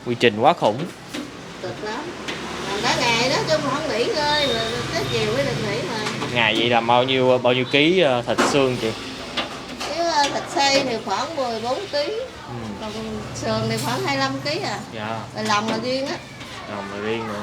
Quy trình quá khủng. Cực lắm. Làm cả ngày đó chứ không nghỉ ngơi mà tới chiều mới được nghỉ mà. Ngày vậy là bao nhiêu ký thịt xương chị? Chứ thịt xay thì khoảng 14 kg. Còn sườn thì khoảng 25 kg à. Dạ. Rồi lòng là riêng á. Lòng là riêng nữa.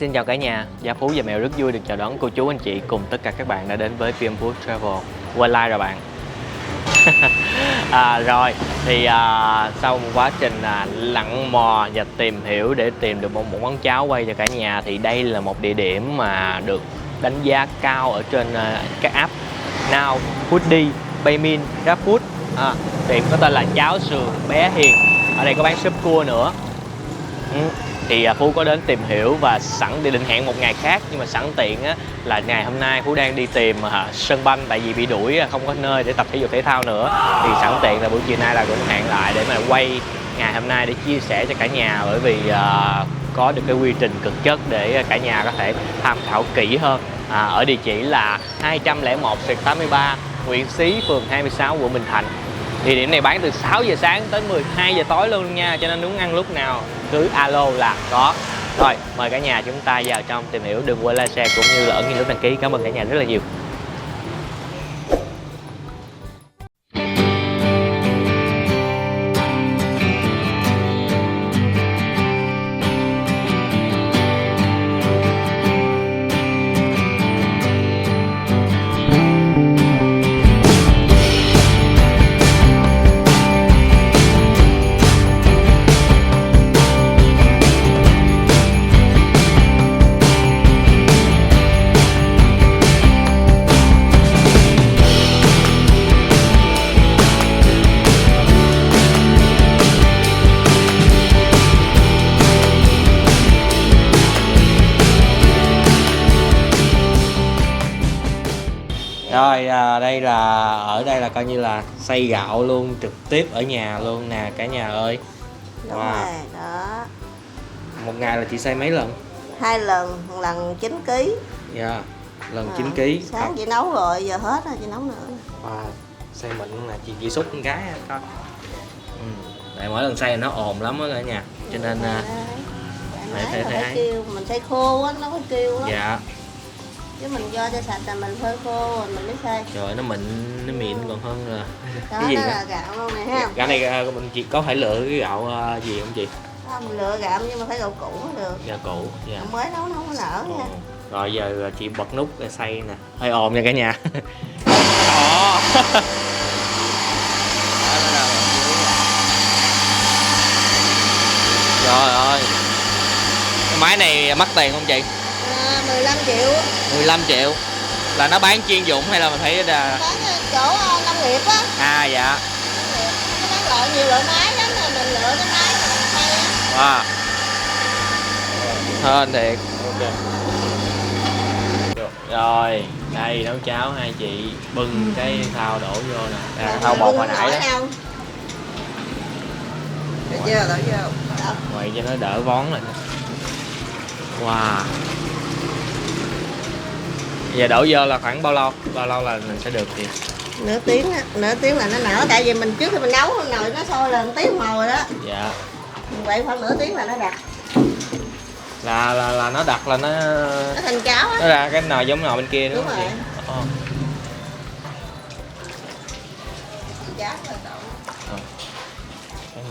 Xin chào cả nhà, Gia Phú và Mèo rất vui được chào đón cô chú anh chị cùng tất cả các bạn đã đến với PM Food Travel. Quay like rồi bạn. Rồi thì sau một quá trình lặn mò và tìm hiểu để tìm được một món cháo quay cho cả nhà, thì đây là một địa điểm mà được đánh giá cao ở trên các app Now, Foodie, Baymin, GrabFood. Tiệm có tên là cháo sườn bé Hiền. Ở đây có bán súp cua nữa. Thì Phú có đến tìm hiểu và sẵn đi định hẹn một ngày khác, nhưng mà sẵn tiện là ngày hôm nay Phú đang đi tìm sân banh, tại vì bị đuổi không có nơi để tập thể dục thể thao nữa, thì sẵn tiện là buổi chiều nay là cũng hẹn lại để mà quay ngày hôm nay để chia sẻ cho cả nhà, bởi vì có được cái quy trình cực chất để cả nhà có thể tham khảo kỹ hơn. Ở địa chỉ là 201/83 Nguyễn Xí, phường 26, quận Bình Thạnh. Địa điểm này bán từ 6 giờ sáng tới 12 giờ tối luôn nha, cho nên muốn ăn lúc nào cứ alo là có. Rồi, mời cả nhà chúng ta vào trong tìm hiểu. Đừng quên like, share cũng như là ấn nút đăng ký. Cảm ơn cả nhà rất là nhiều. Rồi đây là ở đây là coi như là xay gạo luôn, trực tiếp ở nhà luôn nè cả nhà ơi. Đúng rồi, đó. Một ngày là chị xay mấy lần? 2 lần, một lần 9 kg. Dạ, lần 9 kg. Sáng chị nấu rồi, giờ hết rồi chị nấu nữa. Xay mịn luôn nè, chị chỉ xúc con cái coi. Tại mỗi lần xay nó ồn lắm á cả nhà, cho nên phải kêu mình xay khô á, nó phải kêu lắm. Dạ. Chứ mình do cho sạch là mình phơi khô rồi mình mới xay. Trời, nó mịn còn hơn là đó, cái gì đó đó. Là gạo luôn này ha. Gạo này mình chỉ có phải lựa cái gạo gì không chị? Mình lựa gạo nhưng mà phải gạo cũ mới được. Gạo cũ. Dạ. Mới nấu nó không có nở nha. Rồi giờ chị bật nút để xay nè. Hơi ồn nha cả nhà. Trời ơi. Cái máy này mắc tiền không chị? 15 triệu. 15 triệu. Là nó bán chuyên dụng hay là mình thấy bán chỗ nông nghiệp á. Dạ. Nó bán loại nhiều loại máy lắm, rồi mình lựa cái máy mà mình xay á. Hên thiệt. Ok. Rồi, đây nấu cháo hai chị bưng cái thau đổ vô nè. Thau bột hồi nãy đó. Được chưa, đổ vô. Quay cho nó đỡ vón lên. Wow. Giờ đổ vô là khoảng bao lâu là mình sẽ được chị? Nửa tiếng á, nửa tiếng là nó nở, tại vì mình trước khi mình nấu nồi nó sôi là 1 tiếng màu rồi đó. Dạ. Vậy khoảng nửa tiếng là nó đặc. Là nó đặc là nó thành cháo á. Nó ra cái nồi giống nồi bên kia đúng không chị? Cháo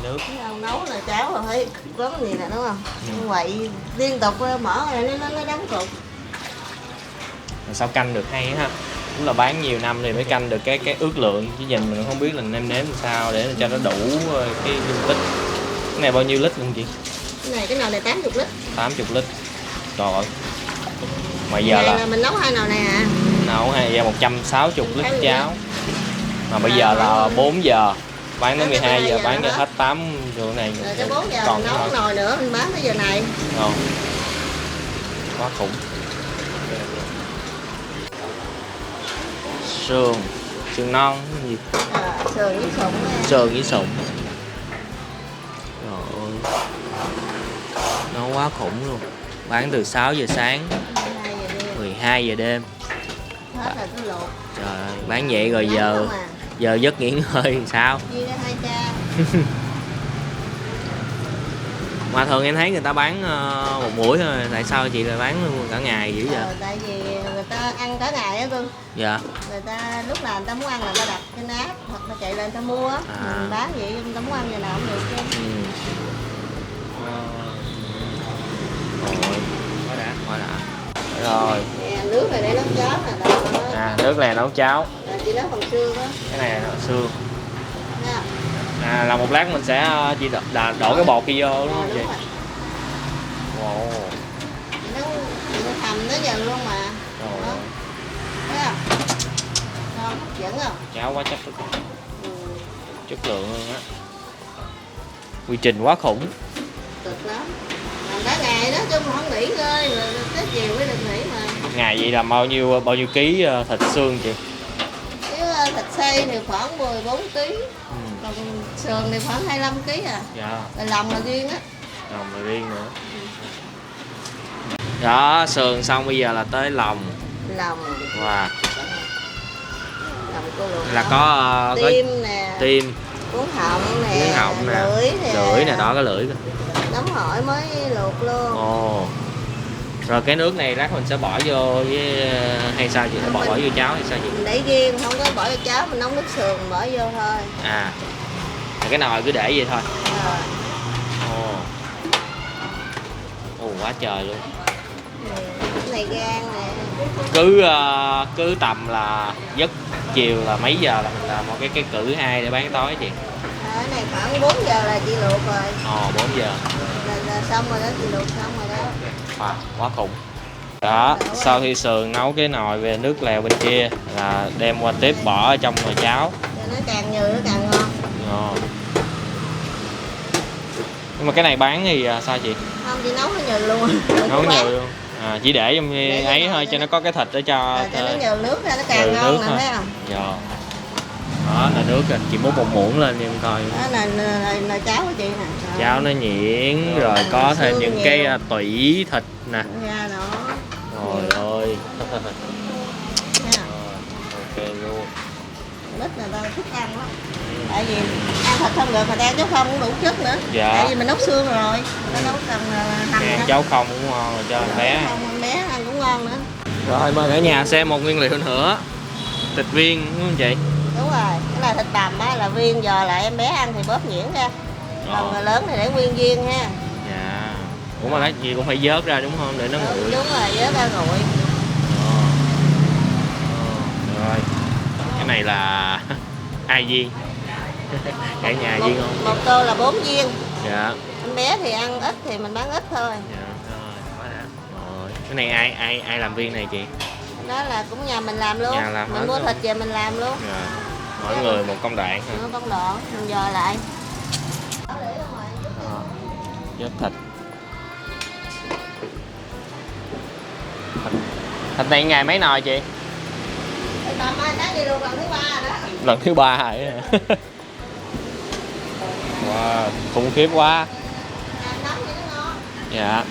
rồi nước. Thấy không? Nấu là cháo rồi thấy lắm gì nè đúng không? Quậy liên tục mở này nó đóng cục. Sao canh được hay ha. Đúng là bán nhiều năm thì mới canh được cái ước lượng, chứ nhìn mình không biết là nêm nếm làm sao để cho nó đủ cái dung tích. Cái này bao nhiêu lít luôn chị? Cái nồi này 80 lít. 80 lít. Trời ơi. Mà giờ là mình nấu 2 nồi này à. nấu hay giờ 160 lít cháo. Mà bây giờ là 4 giờ. Bán đến 12 giờ bán cho hết 8 chỗ này. Rồi cái 4 giờ còn mình nấu nồi nữa mình bán tới giờ này. Ngon. Quá khủng. Sườn non cái gì? Sườn với sụn. Sườn với sụn. Trời ơi. Nó quá khủng luôn. Bán từ 6 giờ sáng 12 giờ đêm. Hết là cứ luộc. Trời ơi, bán vậy rồi giờ giấc nghỉ ngơi sao? Chia ra 2 ca. Mà thường em thấy người ta bán một buổi thôi, tại sao chị lại bán luôn cả ngày dữ vậy? Tại vì người ta ăn cả ngày á Cưng. Dạ. Người ta lúc nào người ta muốn ăn là người ta đặt trên app hoặc là chạy lên người ta mua á. Mình bán vậy người ta muốn ăn giờ nào cũng được chứ. Quá đã. Rồi. Nè, nước này để nấu cháo nè đó. Nước này nấu cháo. Chị nấu phần xương đó. Cái này là xương. Là một lát mình sẽ chỉ đổ cái bột kia vô đúng không chị? Wow. Nó thầm tới giờ luôn mà. Thấy không? Ngon, hấp dẫn không? Cháo quá chất chất lượng luôn á. Quy trình quá khủng. Cực lắm. Làm cả ngày đó chứ không nghỉ ngơi rồi tới chiều mới được nghỉ mà. Ngày vậy làm bao nhiêu ký thịt xương chị? Cái thịt xay thì khoảng 14 kg. Còn sườn thì khoảng 25 kg à. Dạ. Rồi lòng là riêng á. Lòng là riêng nữa. Đó, sườn xong bây giờ là tới lòng. Lòng. Wow. Lòng cô luộc. Là có tim nè. Tim. Cuốn họng nè. Cuốn họng nè. Lưỡi nè, đó cái lưỡi. Nấm hỏi mới luộc luôn. Ồ. Rồi cái nước này lát mình sẽ bỏ vô với hay sao chị? Bỏ vô cháo hay sao chị? Mình để riêng, không có bỏ vô cháo, mình nấu nước sườn bỏ vô thôi. Cái nồi cứ để vậy thôi. Rồi. Ồ, quá trời luôn. Cái này gan nè. Cứ tầm là giấc chiều là mấy giờ là mình làm một cái cử 2 để bán tối chị? Cái này khoảng 4 giờ là chị luộc rồi. 4 giờ. Là xong rồi đó, chị luộc xong rồi đó. Quá khủng. Đó, sau khi sườn nấu cái nồi về nước lèo bên kia là đem qua tiếp bỏ ở trong nồi cháo. Cho nó càng nhừ nó càng ngon. Nhưng mà cái này bán thì sao chị? Không, chị nấu nó nhừ luôn. Nấu nhừ luôn. Chỉ để trong ấy thôi cho nó có cái thịt để cho nó nhừ nước ra nó càng ngon nè, thấy không? Dạ. Đó là nước rồi, chị muốn một muỗng lên em coi. Đó là cháo của chị nè. Cháo nó nhuyễn rồi có thêm những cái tủy thịt nè. Ra đó. Trời ơi. Ok luôn. Nít là ta thích ăn lắm. Tại vì ăn thịt không được mà ăn cháo không cũng đủ chất nữa. Dạ. Tại vì mình nấu xương rồi, nó nấu cần hành. Cháo không cũng ngon rồi cho em bé. Không, bé ăn cũng ngon nữa. Rồi mời cả nhà xem một nguyên liệu nữa. Thịt viên đúng không chị? Đúng rồi, cái là thịt bằm á, là viên giò lại em bé ăn thì bóp nhuyễn ra. Còn người lớn thì để nguyên viên ha. Dạ. Ủa mà lát gì cũng phải vớt ra đúng không? Để nó nguội. Đúng rồi, vớt ra nguội. Rồi. Cái này là 2 viên. Cả nhà viên không? Một tô là 4 viên. Dạ. Em bé thì ăn ít thì mình bán ít thôi. Dạ, rồi. Cái này ai làm viên này chị? Đó là cũng nhà mình làm luôn. Nhà làm mình mua thịt về mình làm luôn. Dạ. Mỗi người một công đoạn. Một công đoạn, mình dò lại. Vớt thịt. Thịt này ngày mấy nồi chị? Tầm 2 tháng đi luôn lần thứ 3 rồi đó. Lần thứ 3 rồi. Wow, khủng khiếp quá. Dạ.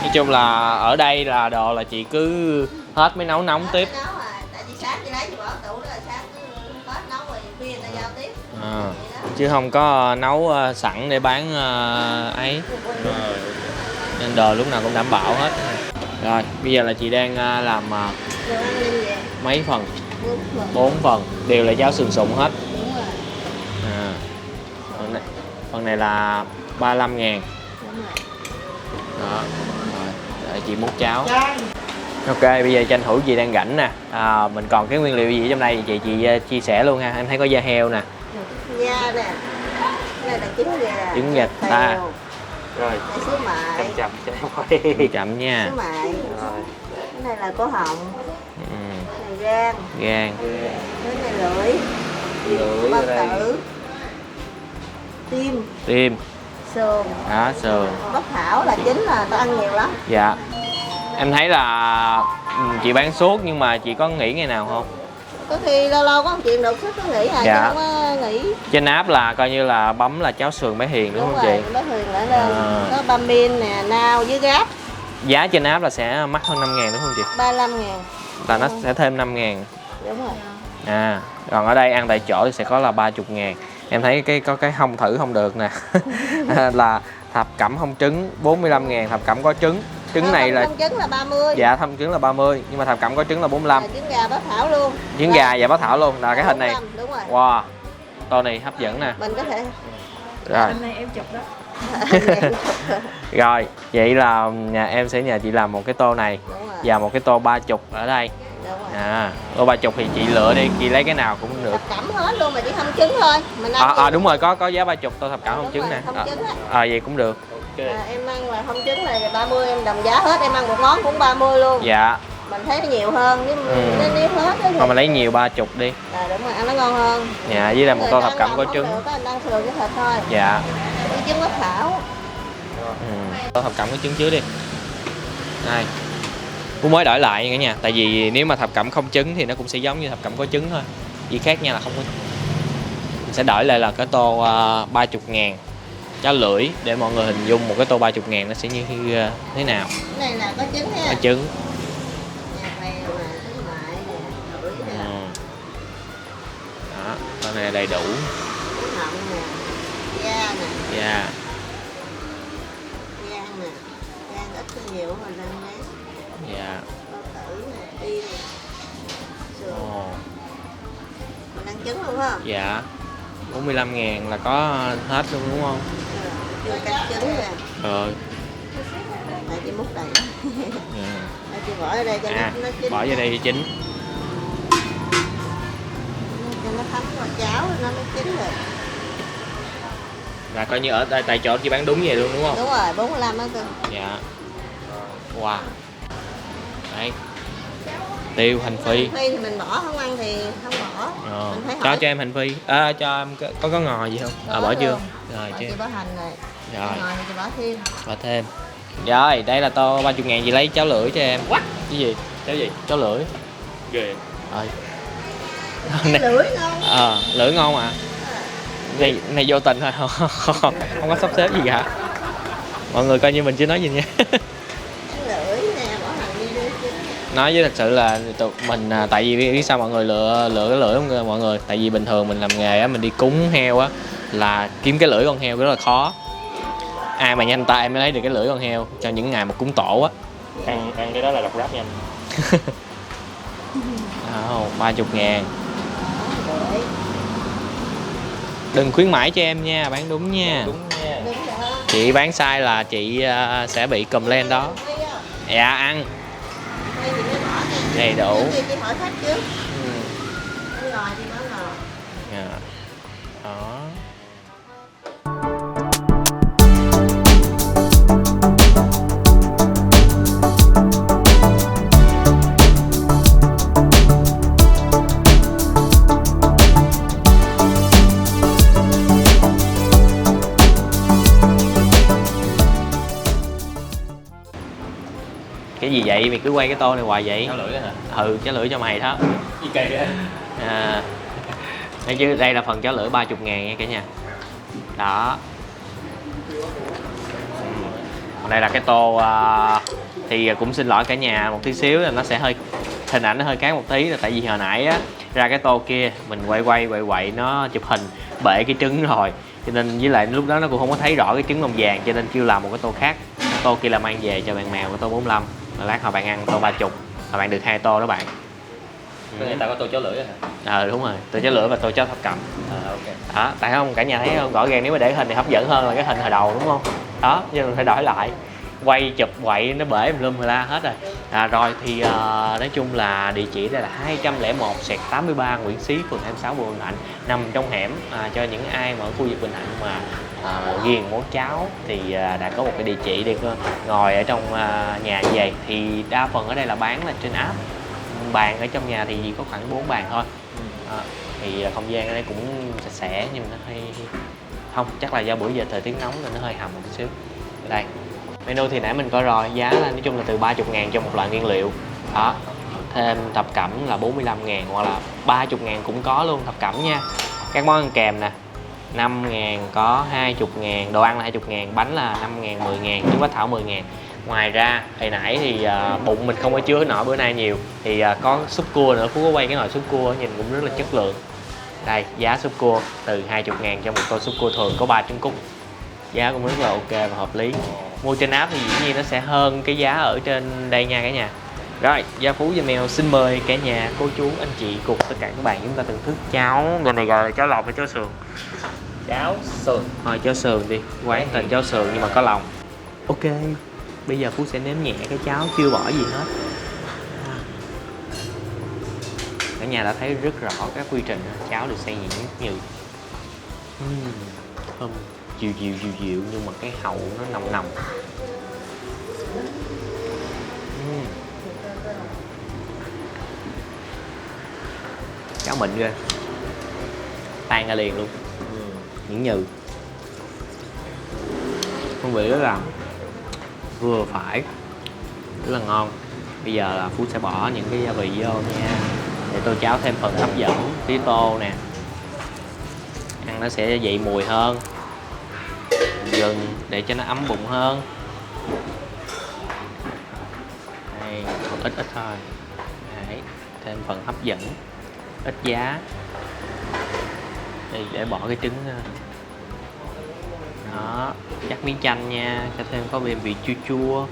Nói chung là ở đây là đồ là chị cứ hết mới nấu nóng tiếp. Tại vì sáng chị lấy chị bỏ tủ đó, sáng cứ hết nấu rồi khuya người ta giao tiếp. Chứ không có nấu sẵn để bán ấy. Nên đồ lúc nào cũng đảm bảo hết. Rồi, bây giờ là chị đang làm mấy phần? 4 phần, đều là cháo sườn sụn hết. Đúng rồi. Phần Phần này là 35.000. Đúng rồi. Đó. Rồi, đợi chị múc cháo. Ok, bây giờ tranh thủ chị đang rảnh nè. Mình còn cái nguyên liệu gì trong đây chị chia sẻ luôn ha. Em thấy có da heo nè. Da nè. Cái này là trứng gà. Trứng gà ta. Rồi. Đây sứ mại. Chậm cho em quay. Chậm nha. Sứ mại. Rồi. Cái này là cổ họng. Ừ. Cái này gan. Gan. Cái này lưỡi. Lưỡi Bao ở đây. tử. Tim. Tim. Sườn. Đó, sườn. Bắp thảo là chính là ta ăn nhiều lắm. Dạ. Em thấy là chị bán suốt nhưng mà chị có nghỉ ngày nào không? Có khi lâu lâu có một chuyện đột xuất có nghỉ à, Dạ. chứ không có nghỉ. Trên app là coi như là bấm là cháo sườn bé Hiền đúng không rồi, chị? Bé Huyền lại lên. À. Có băm min nè, nao với gáp. Giá trên app là sẽ mắc hơn 5.000 đúng không chị? 35.000. Là nó sẽ thêm 5.000. Đúng rồi. Còn ở đây ăn tại chỗ thì sẽ có là 30.000. Em thấy có cái hông thử không được nè. Là thập cẩm không trứng 45.000, thập cẩm có trứng. Trứng này là Không trứng là 30. dạ thông trứng là 30 nhưng mà thập cẩm có trứng là 45. Trứng gà bắp thảo luôn. Trứng gà và bắp thảo luôn là cái hình này. 45, đúng rồi. Wow. Tô này hấp dẫn nè. Mình có thể Rồi. Hôm nay em chụp đó. Rồi, vậy là em sẽ nhờ chị làm một cái tô này Đúng rồi. và một cái tô 30 ở đây. Đúng rồi. Tô 30 thì chị lựa đi, chị lấy cái nào cũng được. Thập cẩm hết luôn mà chỉ không trứng thôi. Mình ăn gì- Đúng rồi, có giá 30 tô thập cẩm không Đúng trứng rồi, nè. không trứng á. Vậy cũng được. Em ăn là không trứng là 30 em đồng giá hết, em ăn một món cũng 30 luôn. Dạ. Mình thấy nhiều hơn nếu hết á thì Mà mình lấy nhiều 30 đi. đúng rồi, ăn nó ngon hơn. Dạ, với lại một tô thập cẩm có trứng. Anh ăn sườn cái thịt thôi. Dạ. Cái trứng bắp thảo. Tô thập cẩm có trứng trước đi. Đây. Cũng mới đổi lại cả nhà, tại vì nếu mà thập cẩm không trứng thì nó cũng sẽ giống như thập cẩm có trứng thôi. Chỉ khác nhau là không có. Mình sẽ đổi lại là cái tô 30.000 cháo lưỡi để mọi người hình dung một cái tô 30.000 nó sẽ như thế nào. Cái này là có trứng ha. Có trứng. Nhà bèo nè, trứng mại nè, lưỡi nè, Đó, con này đầy đủ. trứng họng nè, da nè, Dạ. gan nè, gan ít hay nhiều mà lên đấy. Dạ. Bao tử nè, tim nè, sườn. Ồ. Mình ăn trứng luôn ha. Dạ. 45.000 là có hết luôn đúng không? Chưa cắt trứng nè. Để chị múc đầy. Để chị bỏ ở đây cho nó chín. Bỏ vô đây cho chín. Cho nó thấm vào cháo nó mới chín được. Là coi như ở tại chỗ chị bán đúng vậy luôn đúng không? Đúng rồi, 45 á cơ. Dạ. Wow. Đấy. Tiêu hành phi. Hành phi thì mình bỏ, không ăn thì không bỏ. Mình phải hỏi. Cho em hành phi. Cho em có ngò gì không? Bỏ chưa? Rồi Chị chứ. bỏ hành rồi. Rồi. Ngồi thì chị bỏ thêm. Bỏ thêm. Rồi, đây là tô 30.000 chị lấy cháo lưỡi cho em. What? Cái gì? Cháo gì? Cháo lưỡi. Ghê. Rồi. Lưỡi ngon. Lưỡi ngon mà. Này vô tình thôi, không có sắp xếp gì cả. Mọi người coi như mình chưa nói gì nha. Lưỡi nè, bỏ hành đi đi. Nói với thật sự là tụi mình tại vì biết sao mọi người lựa cái lưỡi không mọi người, tại vì bình thường mình làm nghề á, mình đi cúng heo á là kiếm cái lưỡi con heo rất là khó. Ai mà nhanh tay mới lấy được cái lưỡi con heo cho những ngày mà cúng tổ á. Ăn cái đó là độc đáp nhanh. 30.000. Đừng khuyến mãi cho em nha, bán đúng nha. Đúng nha. Đúng rồi. Chị bán sai là chị sẽ bị comment đó. Dạ ăn Đây thì mới bỏ nha. đầy đủ. Chị hỏi khách trước. Ừ. Ngồi chị bỏ ngồi. Dạ. Đó. Cái gì vậy? Mày cứ quay cái tô này hoài vậy? Cháo lưỡi đó hả? Cháo lưỡi cho mày đó. Gì kỳ vậy? Thấy chứ đây là phần cháo lưỡi 30.000 nha cả nhà. Đó. Còn đây là cái tô thì cũng xin lỗi cả nhà một tí xíu là nó sẽ hơi hình ảnh nó hơi khác một tí là tại vì hồi nãy á ra cái tô kia mình quay nó chụp hình bể cái trứng rồi, cho nên với lại lúc đó nó cũng không có thấy rõ cái trứng lông vàng, cho nên kêu làm một cái tô khác. Tô kia là mang về cho bạn mèo, cái tô 45, mà lát hồi bạn ăn tô 30 là bạn được 2 tô đó bạn. Người ta có tô cháo lưỡi hả? Đúng rồi, tô cháo lưỡi và tô cháo thập cẩm. Ok. Đó, tại không cả nhà thấy không, rõ ràng nếu mà để hình thì hấp dẫn hơn là cái hình hồi đầu đúng không? Đó, nhưng mình phải đổi lại, quay chụp quậy nó bể lum la hết rồi. Rồi thì nói chung là địa chỉ đây là 201/83 Nguyễn Xí, phường 26, quận Bình Thạnh, nằm trong hẻm. Cho những ai mà ở khu vực Bình Thạnh mà ghiền món cháo thì đã có một cái địa chỉ để ngồi ở trong nhà như vậy. Thì đa phần ở đây là bán là trên app, bàn ở trong nhà thì chỉ có khoảng 4 bàn thôi. Thì không gian ở đây cũng sạch sẽ nhưng mà nó hơi không, chắc là do bữa giờ thời tiết nóng nên nó hơi hầm một xíu. Đây menu thì nãy mình coi rồi, giá là nói chung là từ 30.000 cho một loại nguyên liệu đó, thêm thập cẩm là 45.000 hoặc là 30.000 cũng có luôn thập cẩm nha. Các món ăn kèm nè 5.000, có 20.000, đồ ăn là 20.000, bánh là 5.000, 10.000, trứng bách thảo 10.000. Ngoài ra hồi nãy thì bụng mình không có chứa nổi bữa nay nhiều thì có súp cua nữa. Phú có quay cái nồi súp cua nhìn cũng rất là chất lượng. Đây giá súp cua từ 20.000 cho một tô súp cua thường có 3 trứng cút, giá cũng rất là ok và hợp lý. Mua trên app thì dĩ nhiên nó sẽ hơn cái giá ở trên đây nha cả nhà. Rồi Gia Phú Gia Mèo xin mời cả nhà, cô chú, anh chị cùng tất cả các bạn chúng ta thưởng thức cháo. Bên này gọi là cháo lọc hay cháo sườn? Cháo sườn. Thôi cháo sườn đi, quán tên cháo sườn nhưng mà có lòng. Ok, bây giờ Phú sẽ nếm nhẹ cái cháo chưa bỏ gì hết. Cả nhà đã thấy rất rõ các quy trình cháo được xay nhuyễn như thơm dịu dịu nhưng mà cái hậu nó nồng nồng. Cháo mịn ghê, tan ra liền luôn, nhuyễn nhừ, hương vị rất là vừa phải, rất là ngon. Bây giờ là Phú sẽ bỏ những cái gia vị vô nha, để tô cháo thêm phần hấp dẫn. Tí tô nè, ăn nó sẽ dậy mùi hơn, gừng để cho nó ấm bụng hơn. Đây, ít thôi. Đấy, thêm phần hấp dẫn, ít giá. Đây để bỏ cái trứng đó, chắc miếng chanh nha, cho thêm có vị chua chua.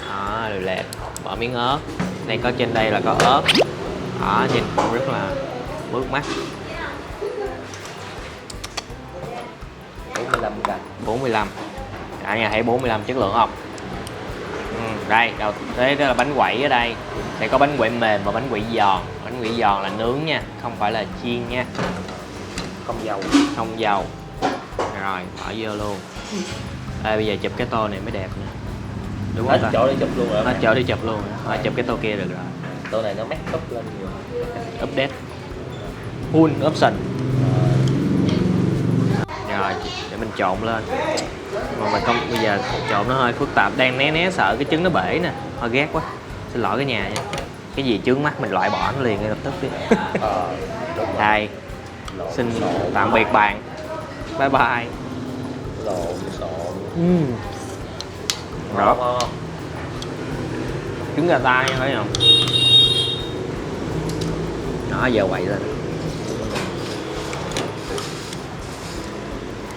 Đó, rồi lẹt, bỏ miếng ớt. Đây có trên đây là có ớt. Đó, nhìn cũng rất là bước mắt. 45.000. 45. Cả nhà thấy 45 chất lượng không? Đây, đầu thế đó là bánh quẩy ở đây. Sẽ có bánh quẩy mềm và bánh quẩy giòn. Bánh quẩy giòn là nướng nha, không phải là chiên nha. Không dầu. Không dầu. Rồi, bỏ vô luôn. Đây, bây giờ chụp cái tô này mới đẹp nè. Đúng không ta? Hết chỗ để chụp luôn rồi. Hết chỗ để chụp luôn. Thôi chụp cái tô kia được rồi. Tô này nó make up lên nhiều. Update. Full option. Rồi, để mình trộn lên. Mà mình không, bây giờ trộn nó hơi phức tạp, đang né sợ cái trứng nó bể nè, hơi ghét quá, xin lỗi cái nhà nha. Cái gì chướng mắt mình loại bỏ nó liền ngay lập tức đi. Đây, xin tạm biệt bạn, bye bye. Lộn xộn. Rõ. Trứng gà ta nha, thấy không? Đó, giờ quậy lên.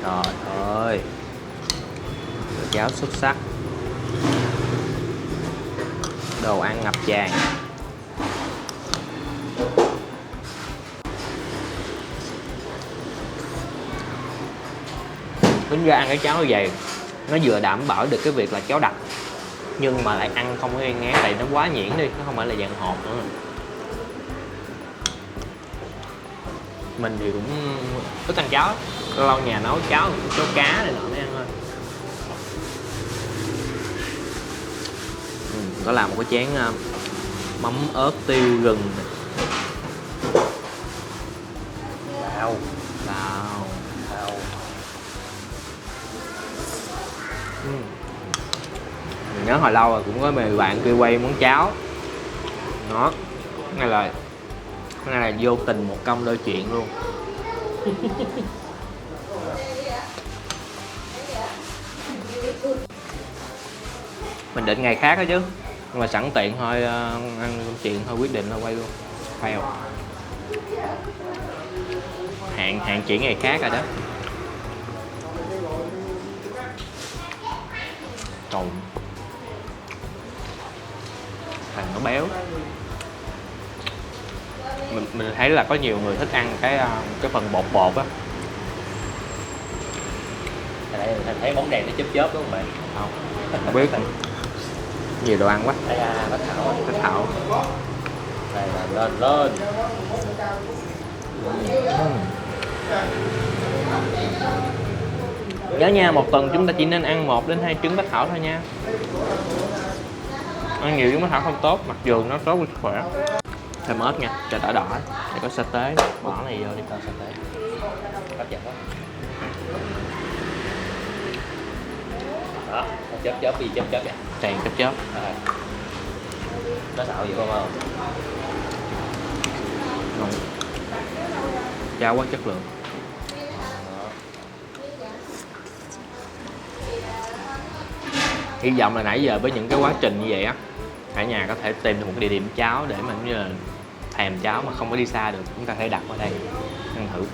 Trời ơi, cháo xuất sắc, đồ ăn ngập tràn. Tính ra ăn cái cháo như vậy nó vừa đảm bảo được cái việc là cháo đặc nhưng mà lại ăn không có gây ngán, tại nó quá nhuyễn đi, nó không phải là dạng hột nữa. Mình thì cũng thích ăn cháo, lâu nhà nấu cháo cá này nọ mới ăn thôi. Có làm một cái chén mắm ớt tiêu gừng. Wow. Mình nhớ hồi lâu rồi cũng có mấy bạn kêu quay món cháo đó, cái này là vô tình một công đôi chuyện luôn. Mình định ngày khác đó chứ, nhưng mà sẵn tiện thôi, ăn chuyện thôi, quyết định là quay luôn. Fail. Hạn chỉ ngày khác rồi đó. Còn nó béo. Mình thấy là có nhiều người thích ăn cái phần bột bột á. Thành thấy bóng đèn nó chớp chớp đúng không bạn? Không biết. Nhiều đồ ăn quá. Đây là bánh thảo. Bánh thảo. Đây là lên. Nhớ nha, một tuần chúng ta chỉ nên ăn 1 đến 2 trứng bách thảo thôi nha. Ăn nhiều trứng bách thảo không tốt, mặc dù nó tốt cho sức khỏe. Thêm ớt nha, cho đỏ đỏ. Để có sa tế, bỏ này vô đi. Sa tế. Hấp dẫn quá. Đó, nó chớp đi, chớp vậy. Tràn chớp. Nó xạo vậy không? Ngon. Cháo quá chất lượng. Hy vọng là nãy giờ với những cái quá trình như vậy á, cả nhà có thể tìm được một cái địa điểm cháo để mà như là thèm cháo mà không có đi xa được, chúng ta có thể đặt ở đây ăn thử.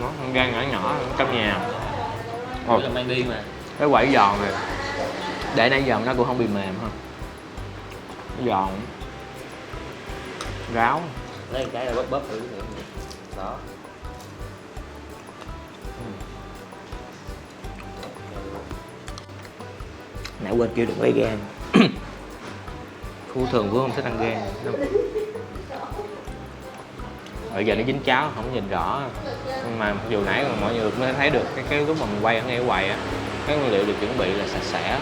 Nó ăn gan nhỏ nhỏ trong nhà. Ồ, là mang đi mà. Cái quẩy giòn này để nãy giờ nó cũng không bị mềm ha, giòn ráo. Lấy cái là bóp thử đó. Nãy quên kêu đừng lấy gan. Phú thường Phú không thích ăn gan. Bây giờ nó dính cháo không nhìn rõ, nhưng mà dù nãy mọi người mới thấy được cái lúc mà mình quay ở ngay quầy á, cái nguyên liệu được chuẩn bị là sạch sẽ.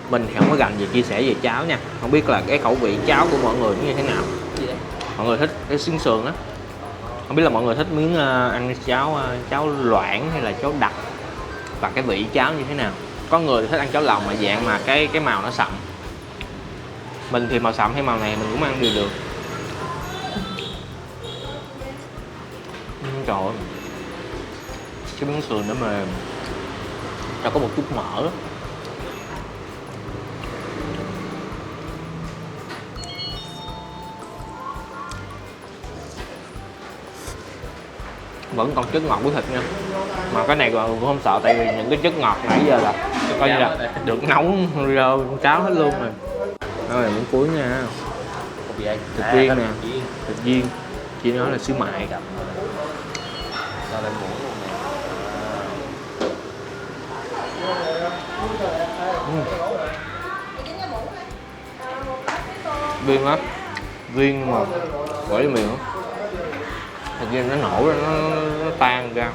Mình thì không có gành gì chia sẻ về cháo nha, không biết là cái khẩu vị cháo của mọi người như thế nào. Mọi người thích cái xương sườn á, không biết là mọi người thích miếng ăn cháo loãng hay là cháo đặc, và cái vị cháo như thế nào. Có người thì thích ăn cháo lòng mà dạng mà cái màu nó sậm. Mình thì màu sậm hay màu này mình cũng ăn đều được. Trời ơi, cái miếng sườn nó mềm, nó có một chút mỡ. Vẫn còn chất ngọt của thịt nha, mà cái này cũng không sợ, tại vì những cái chất ngọt nãy giờ là coi như là được nấu rồi cháo hết luôn rồi. Rồi miếng cuối nha, thịt viên nè, thịt viên chỉ nói là xíu mại. Cho lên muỗng luôn nè. Viên á, viên mà gỏi miệng á, thịt viên nó nổ ra, nó tan ra.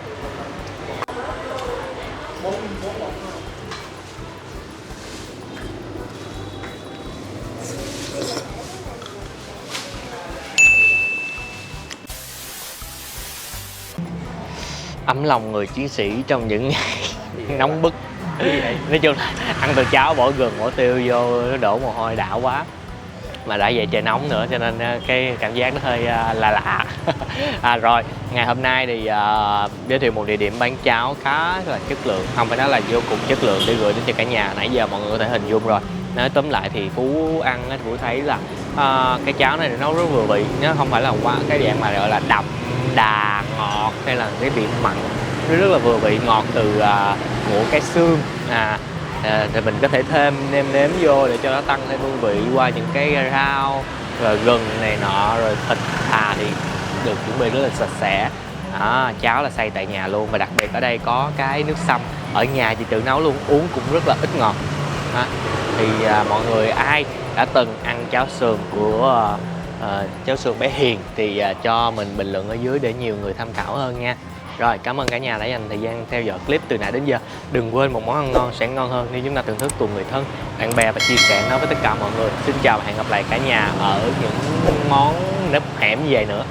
Ấm lòng người chiến sĩ trong những ngày nóng bức. Nói chung là ăn từ cháo bỏ gừng bỏ tiêu vô, nó đổ mồ hôi đã quá, mà đã vậy trời nóng nữa cho nên cái cảm giác nó hơi lạ. Rồi ngày hôm nay thì giới thiệu một địa điểm bán cháo khá là chất lượng, không phải nói là vô cùng chất lượng để gửi đến cho cả nhà. Nãy giờ mọi người có thể hình dung rồi. Nói tóm lại thì Phú ăn thì Phú thấy là cái cháo này nấu rất vừa vị, nó không phải là qua cái dạng mà gọi là đậm đà ngọt hay là cái vị mặn, nó rất là vừa vị, ngọt từ ngũ cái xương. Thì mình có thể thêm nêm nếm vô để cho nó tăng thêm hương vị qua những cái rau rồi gừng này nọ, rồi thịt thì được chuẩn bị rất là sạch sẽ. Cháo là xay tại nhà luôn, và đặc biệt ở đây có cái nước sâm, ở nhà chị tự nấu luôn, uống cũng rất là ít ngọt. Thì mọi người ai đã từng ăn cháo sườn của cháo sườn bé Hiền thì cho mình bình luận ở dưới để nhiều người tham khảo hơn nha. Rồi, cảm ơn cả nhà đã dành thời gian theo dõi clip từ nãy đến giờ. Đừng quên một món ăn ngon sẽ ngon hơn nếu chúng ta thưởng thức cùng người thân, bạn bè và chia sẻ nó với tất cả mọi người. Xin chào và hẹn gặp lại cả nhà ở những món nếp hẻm như vậy nữa.